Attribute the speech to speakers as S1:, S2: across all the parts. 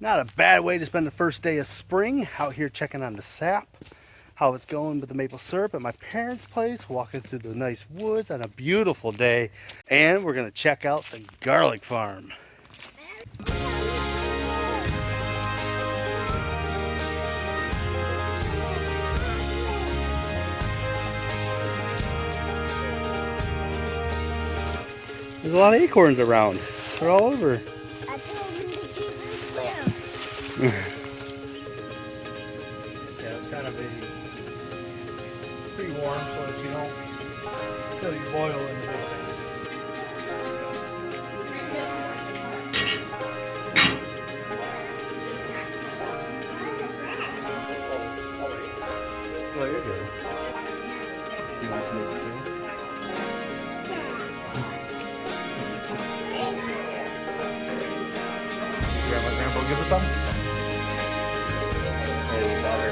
S1: Not a bad way to spend the first day of spring, out here checking on the sap, how it's going with the maple syrup at my parents' place, walking through the nice woods on a beautiful day, and we're gonna check out the garlic farm. There's a lot of acorns around. They're all over.
S2: Yeah, it's gotta be pretty warm so that you don't kill your boil in the middle.
S1: Oh, you're good. You want some maple syrup?
S2: Grandpa, give us some?
S1: Maybe better.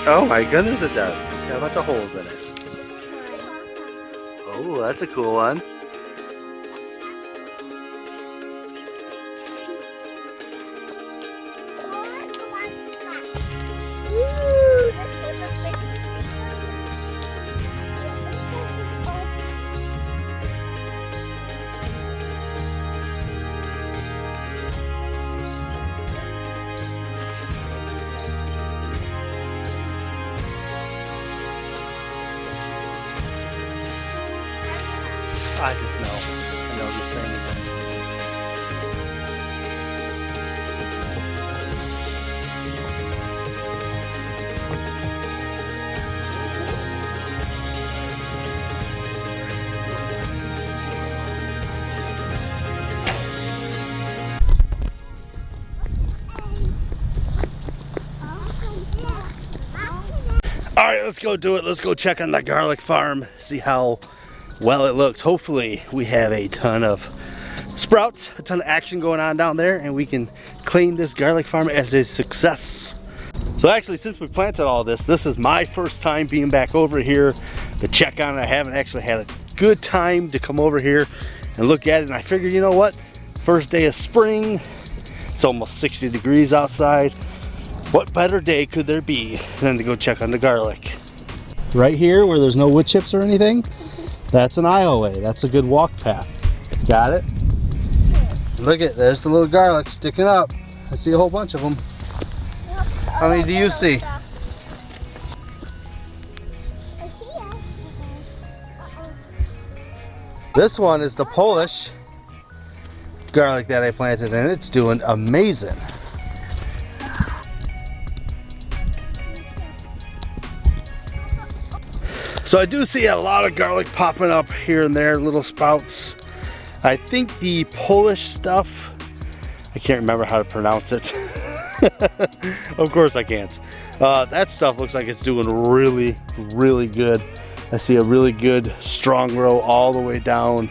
S1: Oh my goodness, it does. It's got a bunch of holes in it. Oh, that's a cool one. I just know. I know these things. All right, let's go do it. Let's go check on the garlic farm, see how well it looks. Hopefully we have a ton of sprouts, a ton of action going on down there, and we can claim this garlic farm as a success. So actually, since we planted all this is my first time being back over here to check on it. I haven't actually had a good time to come over here and look at it, and I figured, you know what, first day of spring, it's almost 60 degrees outside. What better day could there be than to go check on the garlic? Right here where there's no wood chips or anything, that's an aisleway. That's a good walk path. Got it? Look at, there's the little garlic sticking up. I see a whole bunch of them. How many do you see? This one is the Polish garlic that I planted, and it's doing amazing. So I do see a lot of garlic popping up here and there, little sprouts. I think the Polish stuff, I can't remember how to pronounce it. Of course I can't. That stuff looks like it's doing really, really good. I see a really good strong row all the way down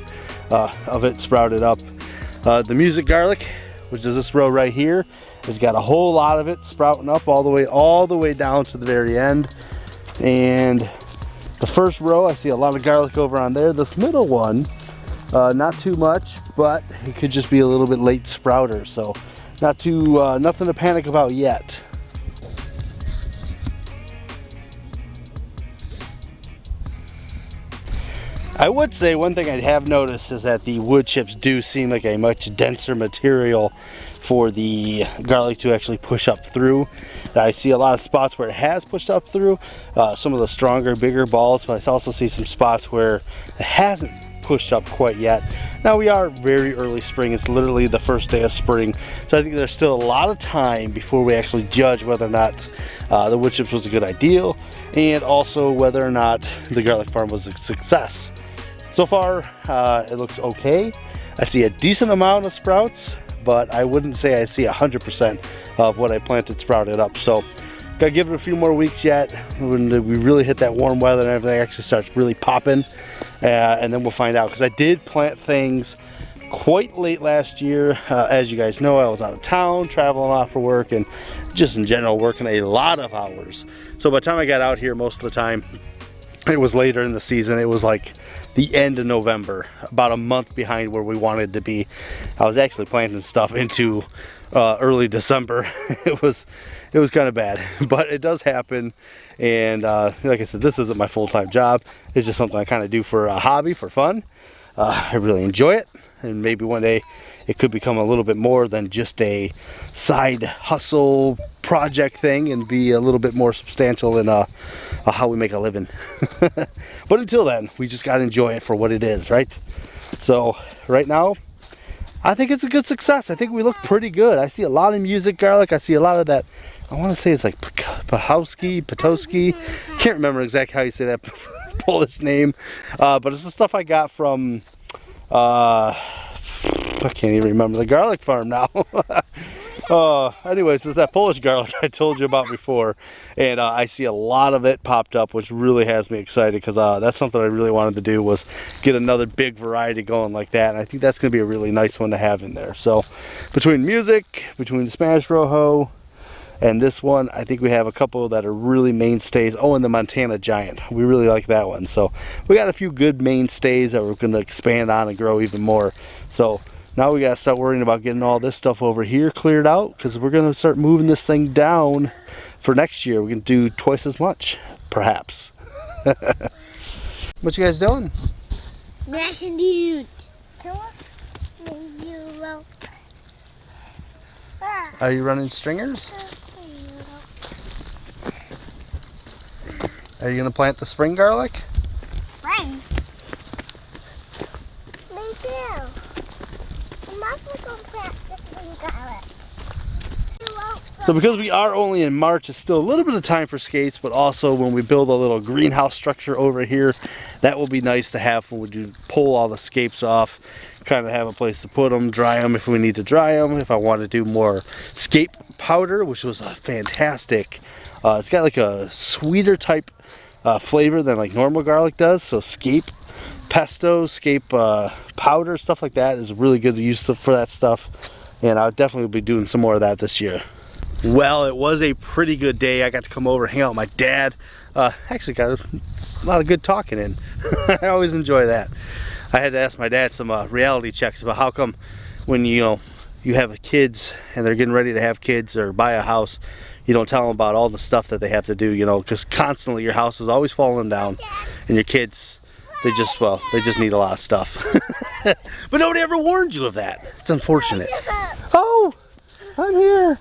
S1: of it sprouted up. The music garlic, which is this row right here, has got a whole lot of it sprouting up all the way down to the very end. And the first row, I see a lot of garlic over on there. This middle one, not too much, but it could just be a little bit late sprouter. So nothing to panic about yet. I would say one thing I have noticed is that the wood chips do seem like a much denser material for the garlic to actually push up through. I see a lot of spots where it has pushed up through, some of the stronger, bigger balls, but I also see some spots where it hasn't pushed up quite yet. Now we are very early spring, it's literally the first day of spring, so I think there's still a lot of time before we actually judge whether or not the wood chips was a good idea, and also whether or not the garlic farm was a success. So far, it looks okay. I see a decent amount of sprouts, but I wouldn't say I see 100% of what I planted sprouted up. So Gotta give it a few more weeks yet. When we really hit that warm weather and everything actually starts really popping. And then we'll find out, because I did plant things quite late last year. As you guys know, I was out of town, traveling a lot for work, and just in general working a lot of hours. So by the time I got out here, most of the time, it was later in the season. It was like the end of November, about a month behind where we wanted to be. I was actually planting stuff into early December. It was kind of bad, but it does happen. And like I said, this isn't my full-time job. It's just something I kind of do for a hobby, for fun. I really enjoy it, and maybe one day it could become a little bit more than just a side hustle project thing and be a little bit more substantial in how we make a living. But until then, we just got to enjoy it for what it is, right? So right now, I think it's a good success. I think we look pretty good. I see a lot of music garlic. I see a lot of that. I want to say it's like Petoski. Can't remember exactly how you say that Polish name. But it's the stuff I got from, I can't even remember the garlic farm now. Anyways, it's that Polish garlic I told you about before. And I see a lot of it popped up, which really has me excited, because that's something I really wanted to do, was get another big variety going like that. And I think that's going to be a really nice one to have in there. So between music, between the Spanish Rojo, and this one, I think we have a couple that are really mainstays. Oh, and the Montana Giant. We really like that one. So we got a few good mainstays that we're going to expand on and grow even more. So now we got to start worrying about getting all this stuff over here cleared out, because we're going to start moving this thing down for next year. We can do twice as much, perhaps. What you guys doing?
S3: Mashing dude.
S1: Are you running stringers? Are you going to plant the spring garlic?
S3: Spring? Me too. I'm also going to plant the spring garlic.
S1: So because we are only in March, it's still a little bit of time for skates, but also when we build a little greenhouse structure over here, that will be nice to have when we do pull all the scapes off. Kind of have a place to put them, dry them if we need to dry them. If I want to do more scape powder, which was a fantastic, it's got like a sweeter type flavor than like normal garlic does. So scape pesto, scape powder, stuff like that is really good to use for that stuff. And I'll definitely be doing some more of that this year. Well, it was a pretty good day. I got to come over, hang out with my dad. Actually got a lot of good talking in. I always enjoy that. I had to ask my dad some reality checks about how come when you have kids and they're getting ready to have kids or buy a house, you don't tell them about all the stuff that they have to do, you know, because constantly your house is always falling down, and your kids, they just need a lot of stuff. But nobody ever warned you of that. It's unfortunate. Oh, I'm here.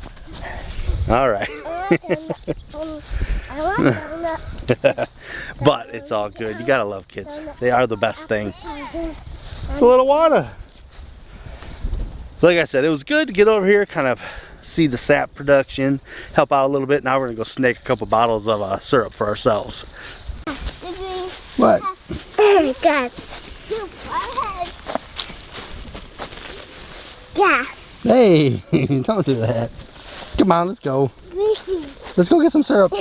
S1: All right. But it's all good. You gotta love kids. They are the best thing. It's a little water. Like I said, it was good to get over here, kind of see the sap production, help out a little bit. Now we're gonna go snake a couple bottles of syrup for ourselves. What?
S3: Oh God. Yeah.
S1: Hey, don't do that. Come on, let's go. Let's go get some syrup.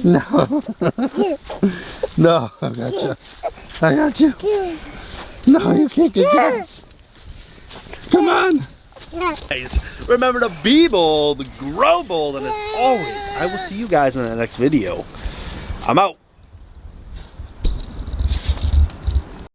S1: No. No, I got you. I got you. No, you can't get gas. Come on. Guys, remember to be bold, grow bold, and as always, I will see you guys in the next video. I'm out.